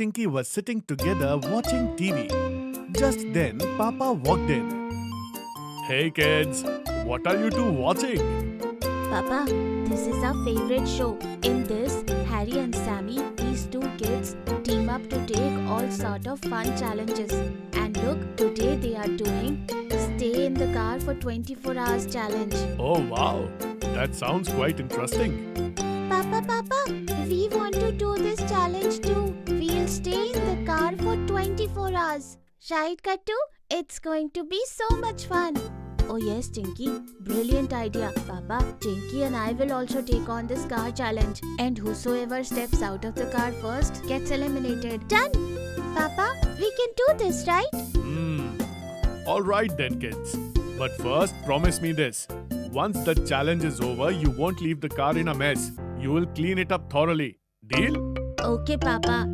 Tinky was sitting together watching TV. Just then, Papa walked in. Hey kids, what are you two watching? Papa, this is our favorite show. In this, Harry and Sammy, these two kids, team up to take all sort of fun challenges. And look, today they are doing Stay in the Car for 24 Hours challenge. Oh wow, that sounds quite interesting. Papa, we want to do this challenge too. We'll stay in the car for 24 hours. Right, Kattu? It's going to be so much fun. Oh yes, Tinky. Brilliant idea. Papa, Tinky and I will also take on this car challenge. And whosoever steps out of the car first gets eliminated. Done! Papa, we can do this, right? Alright then kids. But first, promise me this. Once the challenge is over, you won't leave the car in a mess. You will clean it up thoroughly. Deal? Okay, Papa.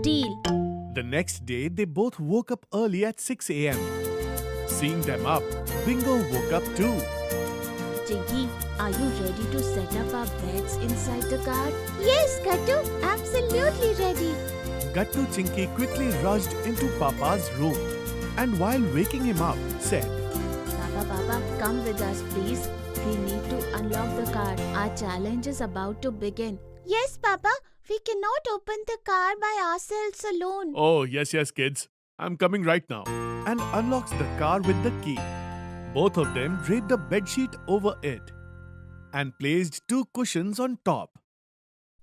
Deal. The next day, they both woke up early at 6 a.m. Seeing them up, Bingo woke up too. Tinky, are you ready to set up our beds inside the car? Yes, Kattu. Absolutely ready. Gattu Chinky quickly rushed into Papa's room and while waking him up, said, Papa, come with us, please. We need to unlock the car. Our challenge is about to begin. Yes, Papa. We cannot open the car by ourselves alone. Oh, yes, kids. I'm coming right now. And unlocks the car with the key. Both of them draped a bedsheet over it and placed two cushions on top.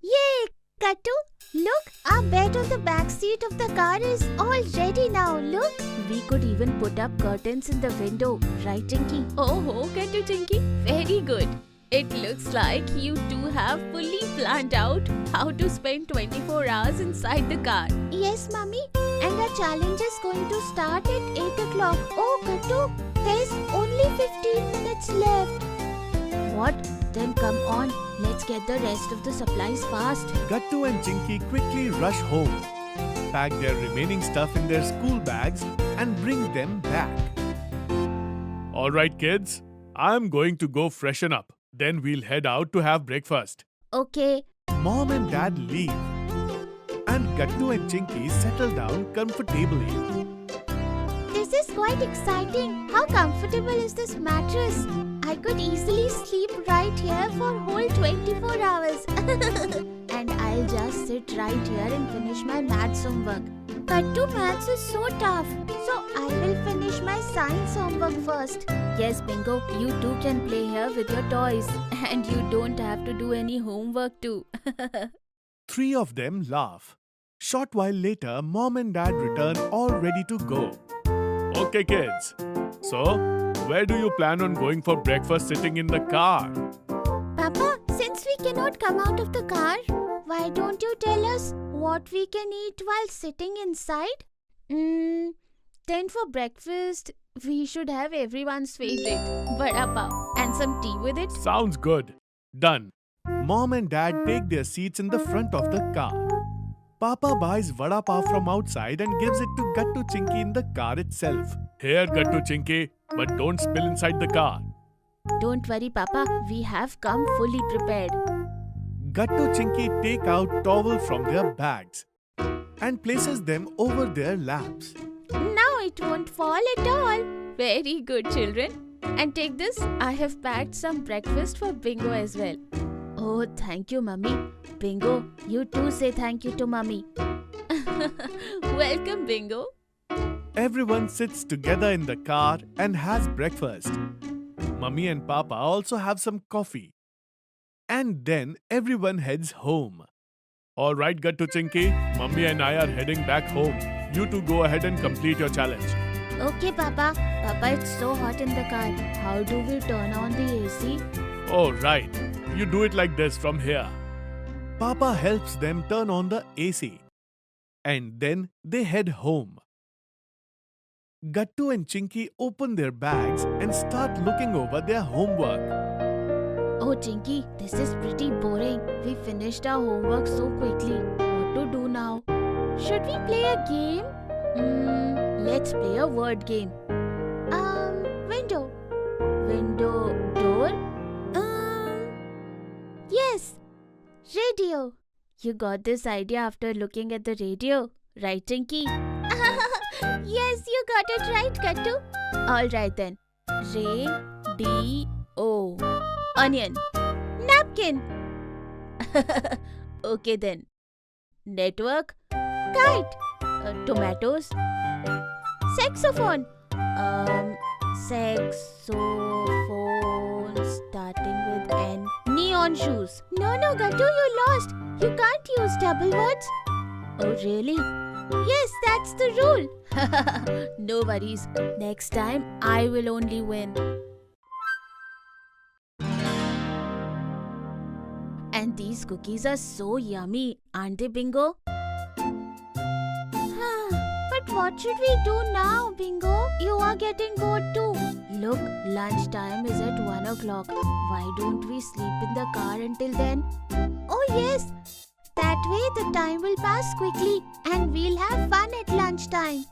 Yay! Kattu, look, our bed on the back seat of the car is all ready now. Look. We could even put up curtains in the window. Right, Tinky? Oh, Kattu Tinky. Very good. It looks like you two have fully planned out how to spend 24 hours inside the car. Yes, Mummy. And our challenge is going to start at 8 o'clock. Oh, Kattu, there's only 15 minutes left. What? Then come on. Let's get the rest of the supplies fast. Gattu and Chinky quickly rush home, pack their remaining stuff in their school bags and bring them back. Alright kids, I'm going to go freshen up. Then we'll head out to have breakfast. Okay. Mom and Dad leave. And Gattu and Chinky settle down comfortably. This is quite exciting. How comfortable is this mattress? I could easily sleep right here for whole 24 hours. And I'll just sit right here and finish my maths homework. But maths is so tough. So I will finish my science homework first. Yes, Bingo, you too can play here with your toys. And you don't have to do any homework too. Three of them laugh. Short while later, Mom and Dad return all ready to go. Okay kids, so where do you plan on going for breakfast sitting in the car? Papa, since we cannot come out of the car, why don't you tell us what we can eat while sitting inside? Then for breakfast, we should have everyone's favorite, vada pav, and some tea with it. Sounds good. Done. Mom and Dad take their seats in the front of the car. Papa buys vada pav from outside and gives it to Gattu Chinky in the car itself. Here, Gattu Chinky, but don't spill inside the car. Don't worry, Papa. We have come fully prepared. Gattu Chinky take out towel from their bags and places them over their laps. Now it won't fall at all. Very good, children. And take this. I have packed some breakfast for Bingo as well. Oh, thank you, Mummy. Bingo, you too say thank you to Mummy. Welcome, Bingo. Everyone sits together in the car and has breakfast. Mummy and Papa also have some coffee. And then everyone heads home. Alright, Gattu Chinky, Mummy and I are heading back home. You two go ahead and complete your challenge. Okay, Papa. Papa, it's so hot in the car. How do we turn on the AC? Oh, right. You do it like this from here. Papa helps them turn on the AC. And then they head home. Gattu and Chinky open their bags and start looking over their homework. Oh, Chinky, this is pretty boring. We finished our homework so quickly. What to do now? Should we play a game? Let's play a word game. Window. Window, door? Yes. Radio. You got this idea after looking at the radio? Right, Tinky? Yes, you got it right, Kattu. Alright then. Radio. Onion. Napkin. Okay then. Network. Kite. Tomatoes. Saxophone. Saxophone starting with N. Neon shoes. No, Gattu, you lost. You can't use double words. Oh, really? Yes, that's the rule. No worries. Next time, I will only win. And these cookies are so yummy, aren't they, Bingo? But what should we do now, Bingo? You are getting bored too. Look, lunchtime is at 1 o'clock. Why don't we sleep in the car until then? Oh yes! That way the time will pass quickly and we'll have fun at lunchtime.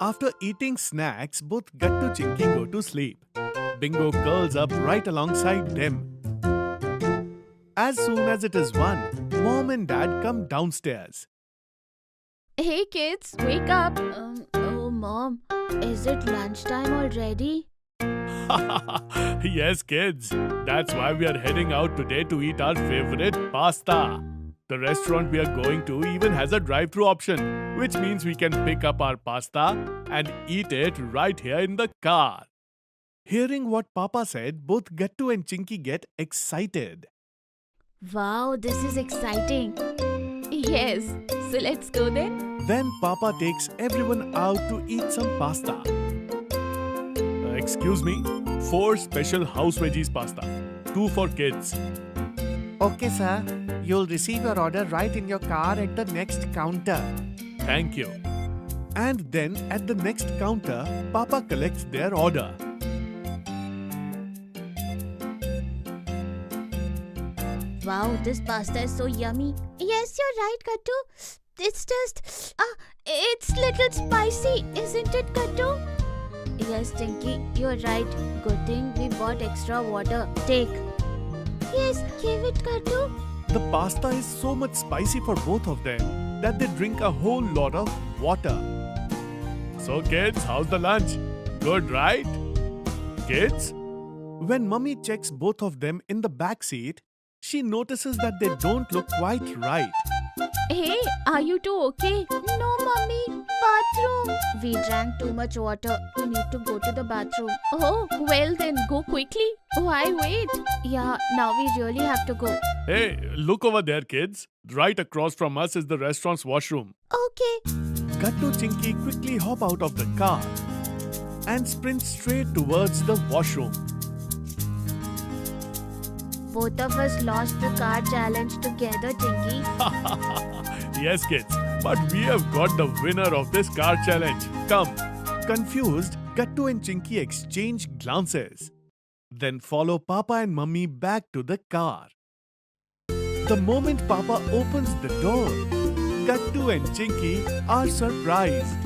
After eating snacks, both Gattu Chinky go to sleep. Bingo curls up right alongside them. As soon as it is 1, Mom and Dad come downstairs. Hey kids, wake up. Oh Mom, is it lunchtime already? Yes, kids. That's why we are heading out today to eat our favorite pasta. The restaurant we are going to even has a drive-thru option, which means we can pick up our pasta and eat it right here in the car. Hearing what Papa said, both Gattu and Chinky get excited. Wow, this is exciting. Yes, so let's go then. Then Papa takes everyone out to eat some pasta. Excuse me, 4 special house veggies pasta, 2 for kids. Okay, sir. You'll receive your order right in your car at the next counter. Thank you. And then at the next counter, Papa collects their order. Wow, this pasta is so yummy. Yes, you're right, Kattu. It's just... it's little spicy, isn't it, Kattu? Yes, Tinky, you're right. Good thing we bought extra water. Take. Yes, give it, Kattu. The pasta is so much spicy for both of them that they drink a whole lot of water. So kids, how's the lunch? Good, right? Kids? When Mummy checks both of them in the back seat, she notices that they don't look quite right. Hey, are you two okay? No, Mummy. Bathroom. We drank too much water. We need to go to the bathroom. Oh, well then, go quickly. Why wait? Yeah, now we really have to go. Hey, look over there, kids. Right across from us is the restaurant's washroom. Okay. Gattu Chinky quickly hop out of the car and sprint straight towards the washroom. Both of us lost the car challenge together, Tinky. Yes, kids, but we have got the winner of this car challenge. Come. Confused, Gattu and Chinky exchange glances. Then follow Papa and Mummy back to the car. The moment Papa opens the door, Gattu and Chinky are surprised.